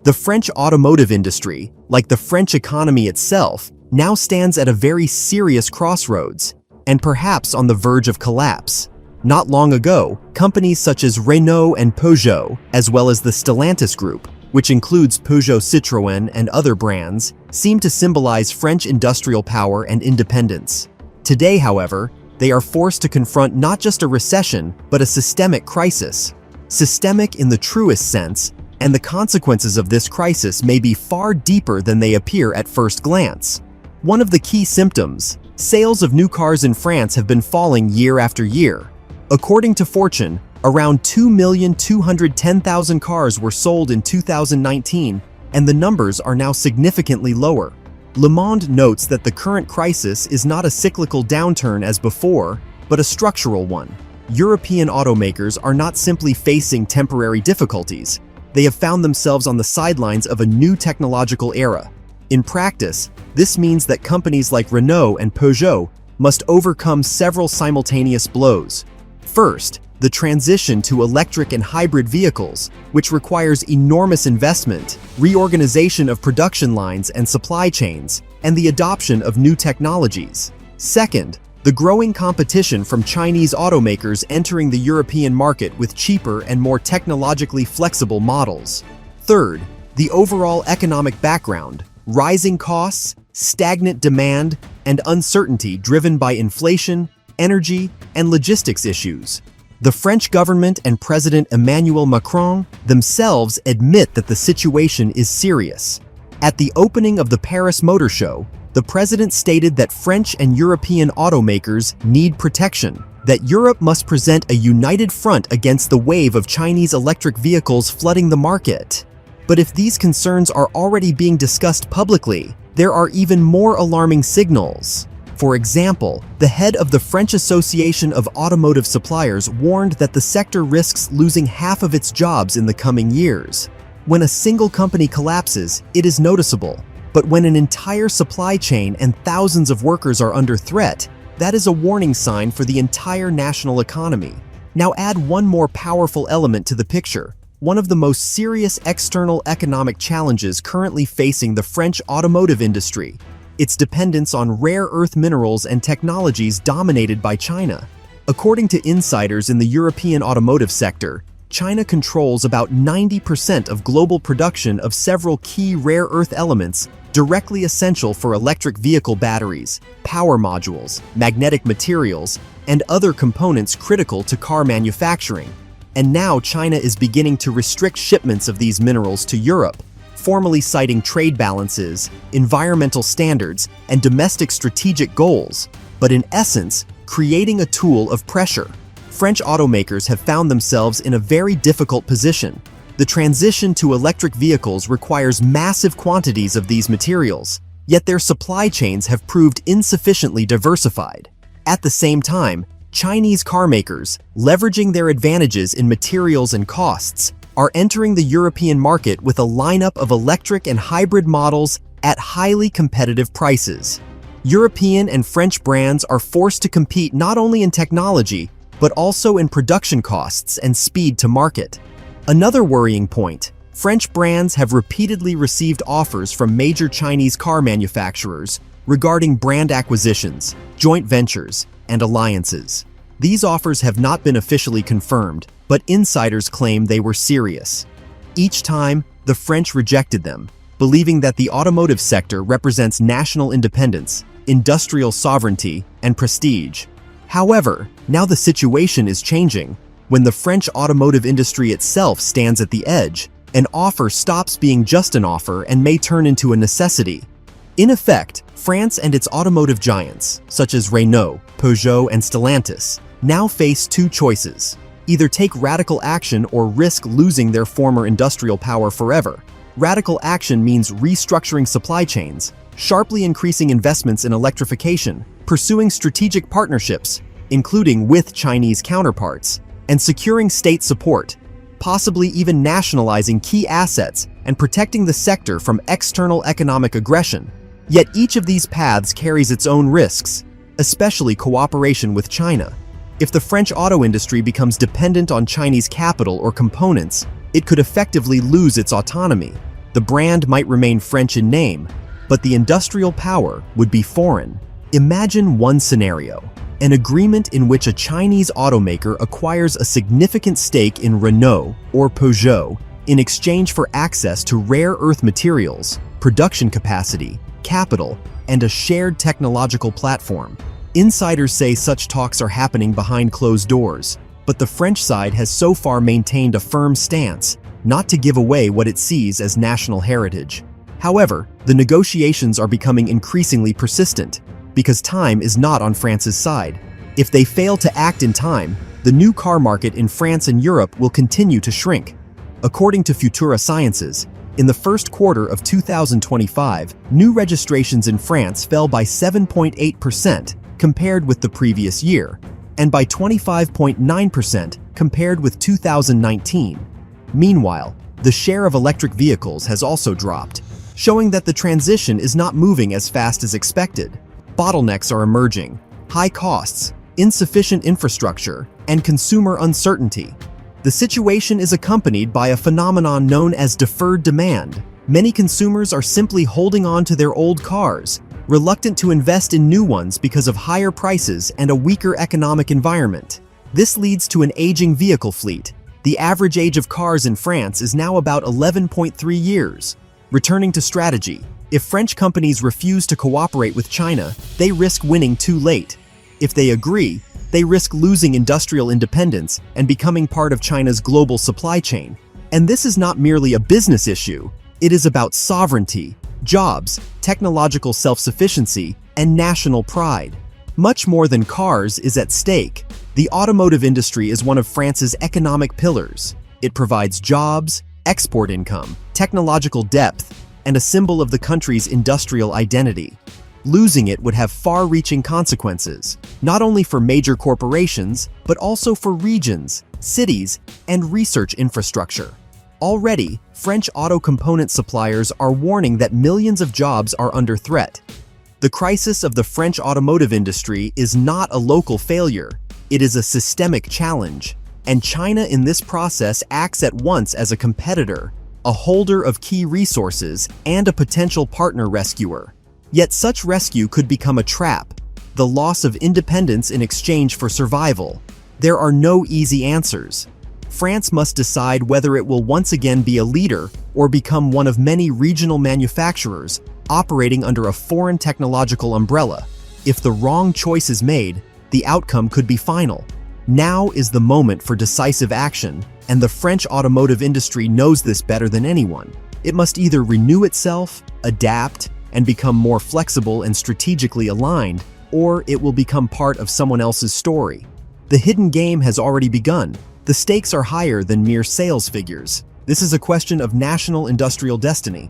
The French automotive industry, like the French economy itself, now stands at a very serious crossroads, and perhaps on the verge of collapse. Not long ago, companies such as Renault and Peugeot, as well as the Stellantis group, which includes Peugeot Citroën and other brands, seem to symbolize French industrial power and independence. Today, however, they are forced to confront not just a recession, but a systemic crisis. Systemic in the truest sense, and the consequences of this crisis may be far deeper than they appear at first glance. One of the key symptoms: sales of new cars in France have been falling year after year. According to Fortune, around 2,210,000 cars were sold in 2019, and the numbers are now significantly lower. Le Monde notes that the current crisis is not a cyclical downturn as before, but a structural one. European automakers are not simply facing temporary difficulties. They have found themselves on the sidelines of a new technological era. In practice, this means that companies like Renault and Peugeot must overcome several simultaneous blows. First, the transition to electric and hybrid vehicles, which requires enormous investment, reorganization of production lines and supply chains, and the adoption of new technologies. Second, the growing competition from Chinese automakers entering the European market with cheaper and more technologically flexible models. Third, the overall economic background: rising costs, stagnant demand, and uncertainty driven by inflation, energy, and logistics issues. The French government and President Emmanuel Macron themselves admit that the situation is serious. At the opening of the Paris Motor Show, the president stated that French and European automakers need protection, that Europe must present a united front against the wave of Chinese electric vehicles flooding the market. But if these concerns are already being discussed publicly, there are even more alarming signals. For example, the head of the French Association of Automotive Suppliers warned that the sector risks losing half of its jobs in the coming years. When a single company collapses, it is noticeable. But when an entire supply chain and thousands of workers are under threat, that is a warning sign for the entire national economy. Now add one more powerful element to the picture: one of the most serious external economic challenges currently facing the French automotive industry: its dependence on rare earth minerals and technologies dominated by China. According to insiders in the European automotive sector, China controls about 90% of global production of several key rare earth elements directly essential for electric vehicle batteries, power modules, magnetic materials, and other components critical to car manufacturing. And now China is beginning to restrict shipments of these minerals to Europe, formally citing trade balances, environmental standards, and domestic strategic goals, but in essence, creating a tool of pressure. French automakers have found themselves in a very difficult position. The transition to electric vehicles requires massive quantities of these materials, yet their supply chains have proved insufficiently diversified. At the same time, Chinese carmakers, leveraging their advantages in materials and costs, are entering the European market with a lineup of electric and hybrid models at highly competitive prices. European and French brands are forced to compete not only in technology, but also in production costs and speed to market. Another worrying point: French brands have repeatedly received offers from major Chinese car manufacturers regarding brand acquisitions, joint ventures, and alliances. These offers have not been officially confirmed, but insiders claim they were serious. Each time, the French rejected them, believing that the automotive sector represents national independence, industrial sovereignty, and prestige. However, now the situation is changing. When the French automotive industry itself stands at the edge, an offer stops being just an offer and may turn into a necessity. In effect, France and its automotive giants, such as Renault, Peugeot, and Stellantis, now face two choices: either take radical action or risk losing their former industrial power forever. Radical action means restructuring supply chains, sharply increasing investments in electrification, pursuing strategic partnerships, including with Chinese counterparts, and securing state support, possibly even nationalizing key assets and protecting the sector from external economic aggression. Yet each of these paths carries its own risks, especially cooperation with China. If the French auto industry becomes dependent on Chinese capital or components, it could effectively lose its autonomy. The brand might remain French in name, but the industrial power would be foreign. Imagine one scenario: an agreement in which a Chinese automaker acquires a significant stake in Renault or Peugeot in exchange for access to rare earth materials, production capacity, capital, and a shared technological platform. Insiders say such talks are happening behind closed doors, but the French side has so far maintained a firm stance not to give away what it sees as national heritage. However, the negotiations are becoming increasingly persistent because time is not on France's side. If they fail to act in time, the new car market in France and Europe will continue to shrink. According to Futura Sciences, in the first quarter of 2025, new registrations in France fell by 7.8% compared with the previous year, and by 25.9% compared with 2019. Meanwhile, the share of electric vehicles has also dropped, showing that the transition is not moving as fast as expected. Bottlenecks are emerging: high costs, insufficient infrastructure, and consumer uncertainty. The situation is accompanied by a phenomenon known as deferred demand. Many consumers are simply holding on to their old cars, reluctant to invest in new ones because of higher prices and a weaker economic environment. This leads to an aging vehicle fleet. The average age of cars in France is now about 11.3 years. Returning to strategy, if French companies refuse to cooperate with China, they risk winning too late. If they agree, they risk losing industrial independence and becoming part of China's global supply chain. And this is not merely a business issue. It is about sovereignty, jobs, technological self-sufficiency, and national pride. Much more than cars is at stake. The automotive industry is one of France's economic pillars. It provides jobs, export income, technological depth, and a symbol of the country's industrial identity. Losing it would have far-reaching consequences, not only for major corporations, but also for regions, cities, and research infrastructure. Already, French auto component suppliers are warning that millions of jobs are under threat. The crisis of the French automotive industry is not a local failure. It is a systemic challenge, and China in this process acts at once as a competitor, a holder of key resources, and a potential partner rescuer. Yet such rescue could become a trap, the loss of independence in exchange for survival. There are no easy answers. France must decide whether it will once again be a leader or become one of many regional manufacturers operating under a foreign technological umbrella. If the wrong choice is made, the outcome could be final. Now is the moment for decisive action, and the French automotive industry knows this better than anyone. It must either renew itself, adapt, and become more flexible and strategically aligned, or it will become part of someone else's story. The hidden game has already begun. The stakes are higher than mere sales figures. This is a question of national industrial destiny.